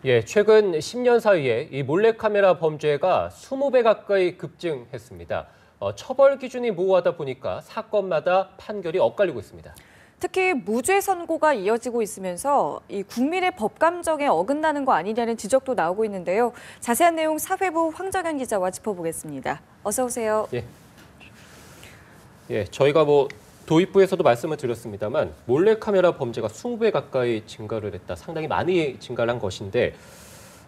예, 최근 10년 사이에 이 몰래카메라 범죄가 20배 가까이 급증했습니다. 처벌 기준이 모호하다 보니까 사건마다 판결이 엇갈리고 있습니다. 특히 무죄 선고가 이어지고 있으면서 이 국민의 법 감정에 어긋나는 거 아니냐는 지적도 나오고 있는데요. 자세한 내용 사회부 황정현 기자와 짚어보겠습니다. 어서 오세요. 저희가 도입부에서도 말씀을 드렸습니다만 몰래카메라 범죄가 20배 가까이 증가를 했다. 상당히 많이 증가를 한 것인데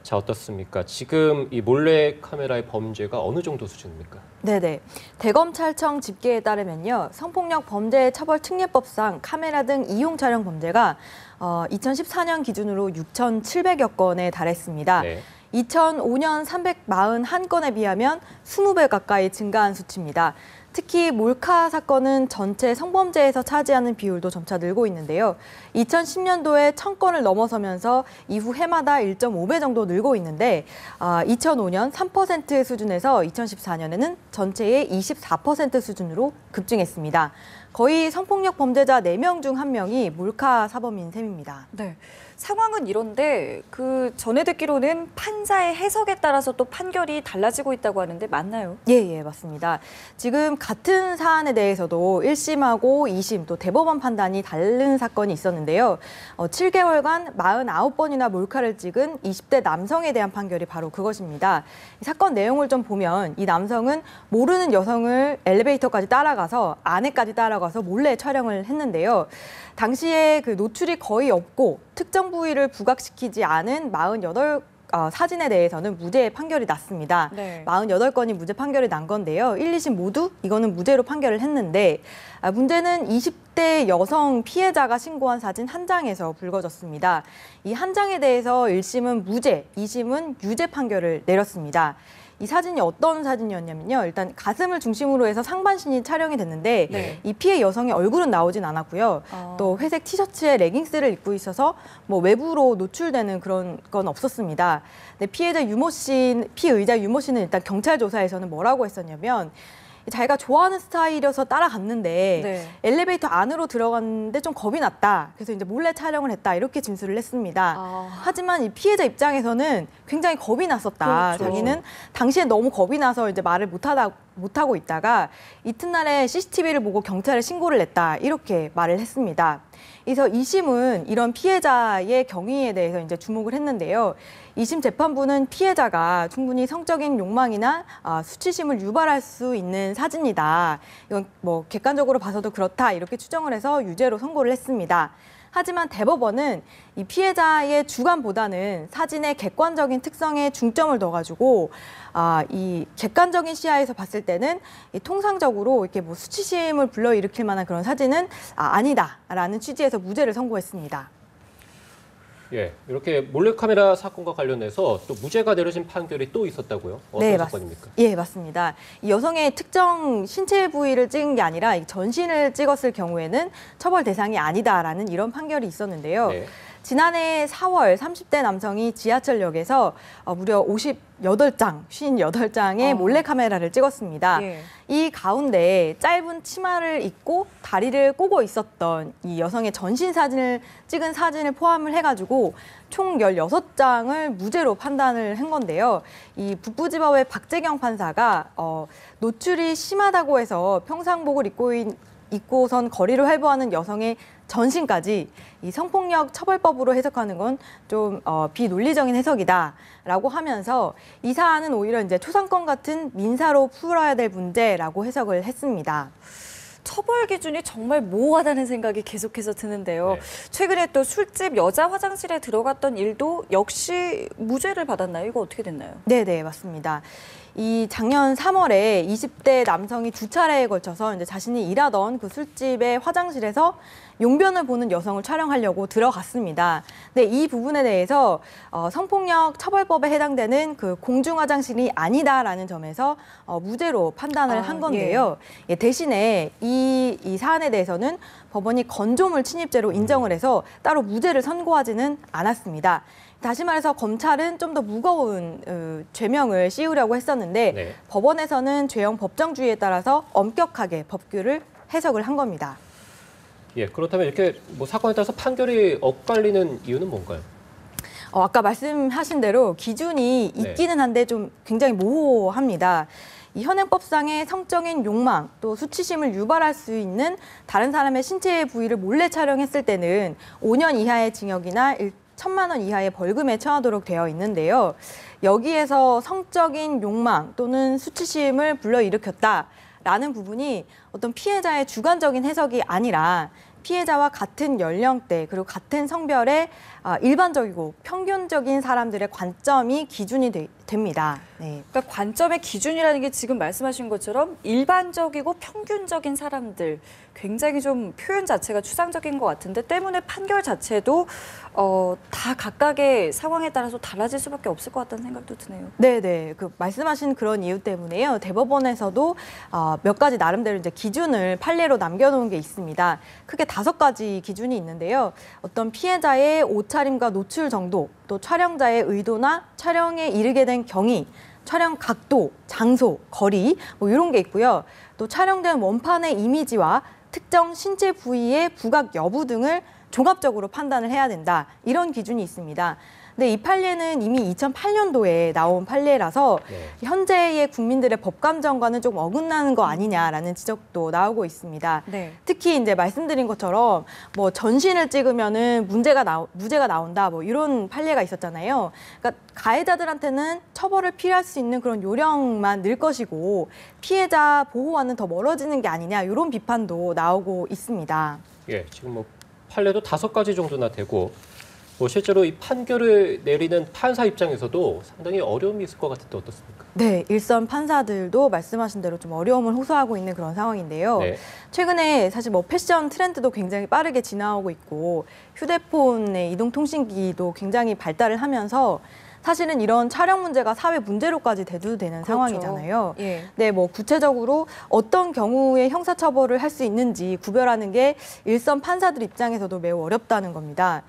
자, 어떻습니까? 지금 이 몰래카메라의 범죄가 어느 정도 수준입니까? 네네. 대검찰청 집계에 따르면요. 성폭력 범죄 처벌 특례법상 카메라 등 이용 촬영 범죄가 2014년 기준으로 6,700여 건에 달했습니다. 네. 2005년 341건에 비하면 20배 가까이 증가한 수치입니다. 특히 몰카 사건은 전체 성범죄에서 차지하는 비율도 점차 늘고 있는데요. 2010년도에 1,000건을 넘어서면서 이후 해마다 1.5배 정도 늘고 있는데 2005년 3% 수준에서 2014년에는 전체의 24% 수준으로 급증했습니다. 거의 성폭력 범죄자 4명 중 1명이 몰카 사범인 셈입니다. 네. 상황은 이런데 전에 듣기로는 판사의 해석에 따라서 또 판결이 달라지고 있다고 하는데 맞나요? 예, 맞습니다. 지금 같은 사안에 대해서도 1심하고 2심 또 대법원 판단이 다른 사건이 있었는데요. 7개월간 49번이나 몰카를 찍은 20대 남성에 대한 판결이 바로 그것입니다. 이 사건 내용을 좀 보면 이 남성은 모르는 여성을 엘리베이터까지 따라가서 아내까지 따라가서 몰래 촬영을 했는데요. 당시에 노출이 거의 없고 특정 부위를 부각시키지 않은 48 사진에 대해서는 무죄 판결이 났습니다. 네. 48건이 무죄 판결이 난 건데요. 1, 2심 모두 이거는 무죄로 판결을 했는데 문제는 20대 여성 피해자가 신고한 사진 한 장에서 불거졌습니다. 이 한 장에 대해서 1심은 무죄, 2심은 유죄 판결을 내렸습니다. 이 사진이 어떤 사진이었냐면요. 일단 가슴을 중심으로 해서 상반신이 촬영이 됐는데 네. 이 피해 여성의 얼굴은 나오진 않았고요. 또 회색 티셔츠에 레깅스를 입고 있어서 외부로 노출되는 그런 건 없었습니다. 근데 피의자 유모 씨는 일단 경찰 조사에서는 뭐라고 했었냐면 자기가 좋아하는 스타일이어서 따라갔는데 네. 엘리베이터 안으로 들어갔는데 좀 겁이 났다. 그래서 이제 몰래 촬영을 했다. 이렇게 진술을 했습니다. 하지만 이 피해자 입장에서는 굉장히 겁이 났었다. 그렇죠. 자기는 당시에 너무 겁이 나서 이제 말을 못하고 있다가 이튿날에 CCTV를 보고 경찰에 신고를 냈다. 이렇게 말을 했습니다. 그래서 2심은 이런 피해자의 경위에 대해서 이제 주목을 했는데요. 2심 재판부는 피해자가 충분히 성적인 욕망이나 수치심을 유발할 수 있는 사진이다. 이건 객관적으로 봐서도 그렇다. 이렇게 추정을 해서 유죄로 선고를 했습니다. 하지만 대법원은 이 피해자의 주관보다는 사진의 객관적인 특성에 중점을 둬가지고 이 객관적인 시야에서 봤을 때는 통상적으로 이렇게 수치심을 불러일으킬 만한 그런 사진은 아니다라는 취지에서 무죄를 선고했습니다. 예, 이렇게 몰래카메라 사건과 관련해서 또 무죄가 내려진 판결이 또 있었다고요? 어떤 사건입니까? 예, 맞습니다. 이 여성의 특정 신체 부위를 찍은 게 아니라 전신을 찍었을 경우에는 처벌 대상이 아니다라는 이런 판결이 있었는데요. 네. 지난해 4월 30대 남성이 지하철역에서 무려 58장의 몰래카메라를 찍었습니다. 예. 이 가운데 짧은 치마를 입고 다리를 꼬고 있었던 이 여성의 전신 사진을 찍은 사진을 포함을 해가지고 총 16장을 무죄로 판단을 한 건데요. 이 북부지법의 박재경 판사가 노출이 심하다고 해서 평상복을 입고선 거리를 활보하는 여성의 전신까지 이 성폭력 처벌법으로 해석하는 건 좀 비논리적인 해석이다라고 하면서 이 사안은 오히려 이제 초상권 같은 민사로 풀어야 될 문제라고 해석을 했습니다. 처벌 기준이 정말 모호하다는 생각이 계속해서 드는데요. 네. 최근에 또 술집 여자 화장실에 들어갔던 일도 역시 무죄를 받았나요? 이거 어떻게 됐나요? 네, 맞습니다. 이 작년 3월에 20대 남성이 2차례에 걸쳐서 이제 자신이 일하던 그 술집의 화장실에서 용변을 보는 여성을 촬영하려고 들어갔습니다. 근데 이 부분에 대해서 성폭력 처벌법에 해당되는 그 공중 화장실이 아니다라는 점에서 무죄로 판단을 한 건데요. 예, 대신에 이 사안에 대해서는 법원이 건조물 침입죄로 인정을 해서 따로 무죄를 선고하지는 않았습니다. 다시 말해서 검찰은 좀 더 무거운 죄명을 씌우려고 했었는데 네. 법원에서는 죄형 법정주의에 따라서 엄격하게 법규를 해석을 한 겁니다. 예, 그렇다면 이렇게 사건에 따라서 판결이 엇갈리는 이유는 뭔가요? 아까 말씀하신 대로 기준이 네. 있기는 한데 좀 굉장히 모호합니다. 이 현행법상의 성적인 욕망 또 수치심을 유발할 수 있는 다른 사람의 신체 부위를 몰래 촬영했을 때는 5년 이하의 징역이나 1천만 원 이하의 벌금에 처하도록 되어 있는데요. 여기에서 성적인 욕망 또는 수치심을 불러일으켰다라는 부분이 어떤 피해자의 주관적인 해석이 아니라 피해자와 같은 연령대 그리고 같은 성별의 일반적이고 평균적인 사람들의 관점이 기준이 됩니다. 네. 그러니까 관점의 기준이라는 게 지금 말씀하신 것처럼 일반적이고 평균적인 사람들, 굉장히 좀 표현 자체가 추상적인 것 같은데 때문에 판결 자체도 다 각각의 상황에 따라서 달라질 수밖에 없을 것 같다는 생각도 드네요. 네네. 그 말씀하신 그런 이유 때문에요. 대법원에서도 몇 가지 나름대로 이제 기준을 판례로 남겨놓은 게 있습니다. 크게 5가지 기준이 있는데요. 어떤 피해자의 옷차림과 노출 정도, 또 촬영자의 의도나 촬영에 이르게 된 경위, 촬영 각도, 장소, 거리 뭐 이런 게 있고요. 또 촬영된 원판의 이미지와 특정 신체 부위의 부각 여부 등을 종합적으로 판단을 해야 된다. 이런 기준이 있습니다. 근데 이 판례는 이미 2008년도에 나온 판례라서 현재의 국민들의 법감정과는 좀 어긋나는 거 아니냐라는 지적도 나오고 있습니다. 네. 특히 이제 말씀드린 것처럼 뭐 전신을 찍으면은 무죄가 나온다 뭐 이런 판례가 있었잖아요. 그러니까 가해자들한테는 처벌을 피할 수 있는 그런 요령만 늘 것이고 피해자 보호와는 더 멀어지는 게 아니냐 이런 비판도 나오고 있습니다. 예, 지금 뭐 판례도 5가지 정도나 되고 뭐 실제로 이 판결을 내리는 판사 입장에서도 상당히 어려움이 있을 것 같은데 어떻습니까? 네, 일선 판사들도 말씀하신 대로 좀 어려움을 호소하고 있는 그런 상황인데요. 네. 최근에 사실 뭐 패션 트렌드도 굉장히 빠르게 진화하고 있고 휴대폰의 이동통신기도 굉장히 발달을 하면서 사실은 이런 촬영 문제가 사회 문제로까지 대두되는 상황이잖아요. 예. 네, 뭐 구체적으로 어떤 경우에 형사처벌을 할 수 있는지 구별하는 게 일선 판사들 입장에서도 매우 어렵다는 겁니다.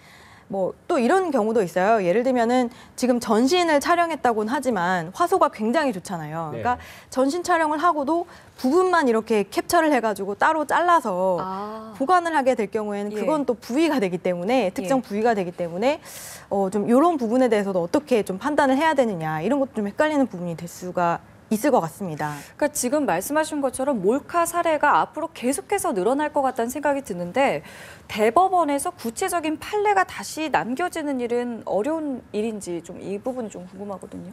뭐 또 이런 경우도 있어요. 예를 들면은 지금 전신을 촬영했다고는 하지만 화소가 굉장히 좋잖아요. 그러니까 전신 촬영을 하고도 부분만 이렇게 캡처를 해가지고 따로 잘라서 보관을 하게 될 경우에는 그건 또 부위가 되기 때문에 특정 부위가 되기 때문에 좀 이런 부분에 대해서도 어떻게 좀 판단을 해야 되느냐 이런 것도 좀 헷갈리는 부분이 될 수가 있을 것 같습니다. 그러니까 지금 말씀하신 것처럼 몰카 사례가 앞으로 계속해서 늘어날 것 같다는 생각이 드는데 대법원에서 구체적인 판례가 다시 남겨지는 일은 어려운 일인지 좀 이 부분이 좀 궁금하거든요.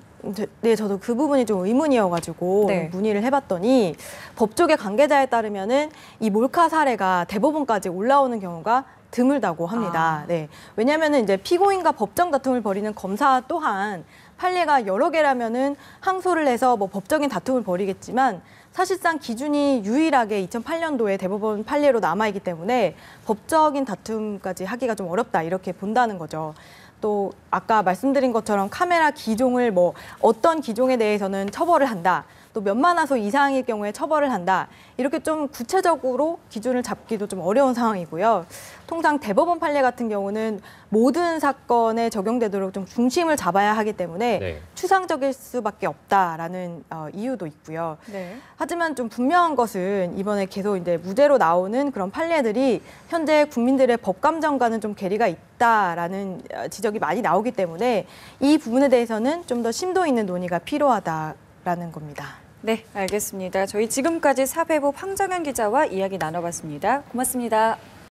네, 저도 그 부분이 좀 의문이어가지고 네. 문의를 해봤더니 법조계 관계자에 따르면은 이 몰카 사례가 대법원까지 올라오는 경우가 드물다고 합니다. 네, 왜냐하면은 이제 피고인과 법정 다툼을 벌이는 검사 또한 판례가 여러 개라면은 항소를 해서 뭐 법적인 다툼을 벌이겠지만 사실상 기준이 유일하게 2008년도에 대법원 판례로 남아있기 때문에 법적인 다툼까지 하기가 좀 어렵다 이렇게 본다는 거죠. 또 아까 말씀드린 것처럼 카메라 기종을 뭐 어떤 기종에 대해서는 처벌을 한다. 또 몇만 화소 이상일 경우에 처벌을 한다. 이렇게 좀 구체적으로 기준을 잡기도 좀 어려운 상황이고요. 통상 대법원 판례 같은 경우는 모든 사건에 적용되도록 좀 중심을 잡아야 하기 때문에 추상적일 수밖에 없다라는 이유도 있고요. 네. 하지만 좀 분명한 것은 이번에 계속 이제 무죄로 나오는 그런 판례들이 현재 국민들의 법감정과는 좀 괴리가 있다라는 지적이 많이 나오기 때문에 이 부분에 대해서는 좀 더 심도 있는 논의가 필요하다라는 겁니다. 네, 알겠습니다. 저희 지금까지 사회부 황정현 기자와 이야기 나눠봤습니다. 고맙습니다.